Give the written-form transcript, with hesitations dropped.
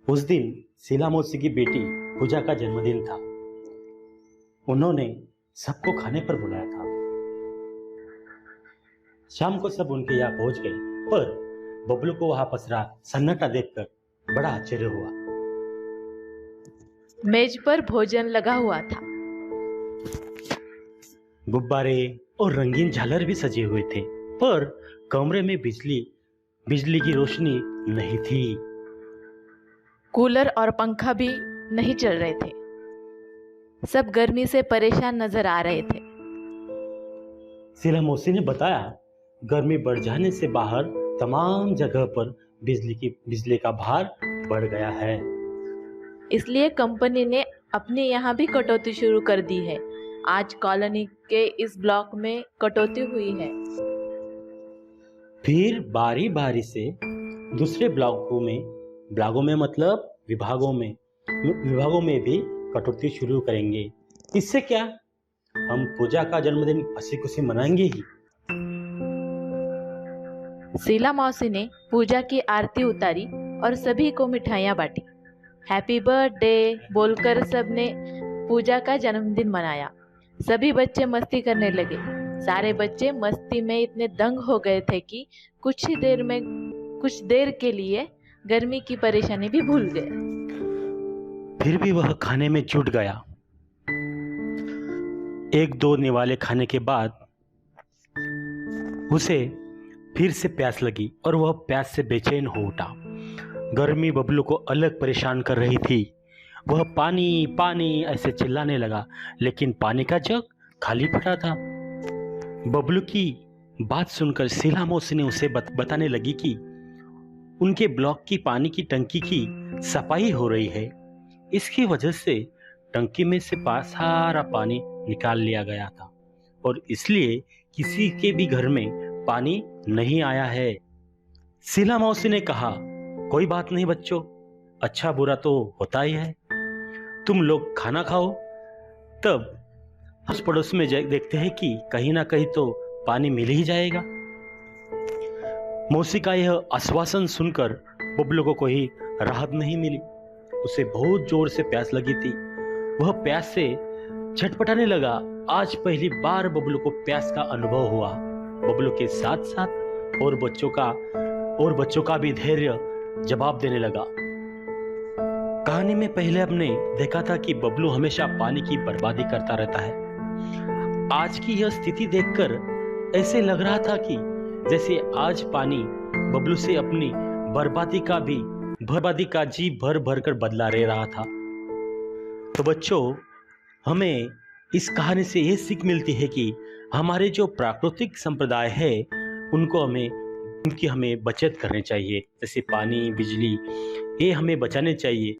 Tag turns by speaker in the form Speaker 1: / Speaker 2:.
Speaker 1: उस दिन शीला मौसी की बेटी पूजा का जन्मदिन था। उन्होंने सबको खाने पर बुलाया था। शाम को सब उनके यहाँ पहुंच गए, पर बबलू को वहां पसरा सन्नाटा देखकर बड़ा आश्चर्य हुआ।
Speaker 2: मेज पर भोजन लगा हुआ था।
Speaker 1: गुब्बारे और रंगीन झालर भी सजे हुए थे, पर कमरे में बिजली की रोशनी नहीं थी।
Speaker 2: कूलर और पंखा भी नहीं चल रहे थे। सब गर्मी से परेशान नजर आ रहे थे।
Speaker 1: शीला मौसी ने बताया, गर्मी बढ़ जाने से बाहर तमाम जगह पर बिजली का भार बढ़ गया है।
Speaker 2: इसलिए कंपनी ने अपने यहाँ भी कटौती शुरू कर दी है। आज कॉलोनी के इस ब्लॉक में कटौती हुई है।
Speaker 1: फिर बारी बारी से दूसरे ब्लॉकों में मतलब विभागों में भी कटौती शुरू करेंगे। इससे क्या, हम पूजा का जन्मदिन हंसी खुशी मनाएंगे ही।
Speaker 2: शीला मौसी ने पूजा की आरती उतारी और सभी को मिठाइयाँ बांटी। हैप्पी बर्थडे बोलकर सबने पूजा का जन्मदिन मनाया। सभी बच्चे मस्ती करने लगे। सारे बच्चे मस्ती में इतने दंग हो गए थे कि कुछ देर के लिए गर्मी की परेशानी भी भूल गए।
Speaker 1: फिर भी वह खाने में जुट गया। एक दो निवाले खाने के बाद उसे फिर से प्यास लगी और वह प्यास से बेचैन हो उठा। गर्मी बबलू को अलग परेशान कर रही थी। वह पानी पानी ऐसे चिल्लाने लगा, लेकिन पानी का जग खाली पड़ा था। बबलू की बात सुनकर शीला मौसी ने उसे बताने लगी कि उनके ब्लॉक की पानी की टंकी की सफाई हो रही है। इसकी वजह से टंकी में से सारा पानी निकाल लिया गया था और इसलिए किसी के भी घर में पानी नहीं आया है। शीला मौसी ने कहा, कोई बात नहीं बच्चों, अच्छा बुरा तो होता ही है। तुम लोग खाना खाओ, तब आस पड़ोस में देखते हैं कि कहीं ना कहीं तो पानी मिल ही जाएगा। मौसी का यह आश्वासन सुनकर बबलू को कोई राहत नहीं मिली। उसे बहुत जोर से प्यास लगी थी। वह प्यास से छटपटाने लगा। आज पहली बार बबलू को प्यास का अनुभव हुआ। बबलू के साथ साथ और बच्चों का भी धैर्य जवाब देने लगा। कहानी में पहले हमने देखा था कि बबलू हमेशा पानी की बर्बादी करता रहता है। आज की यह स्थिति देखकर ऐसे लग रहा था कि जैसे आज पानी बबलू से अपनी बर्बादी का जी भर भर कर बदला ले रहा था। तो बच्चों, हमें इस कहानी से यह सीख मिलती है कि हमारे जो प्राकृतिक संप्रदाय है उनकी हमें बचत करनी चाहिए। जैसे पानी, बिजली, ये हमें बचाने चाहिए।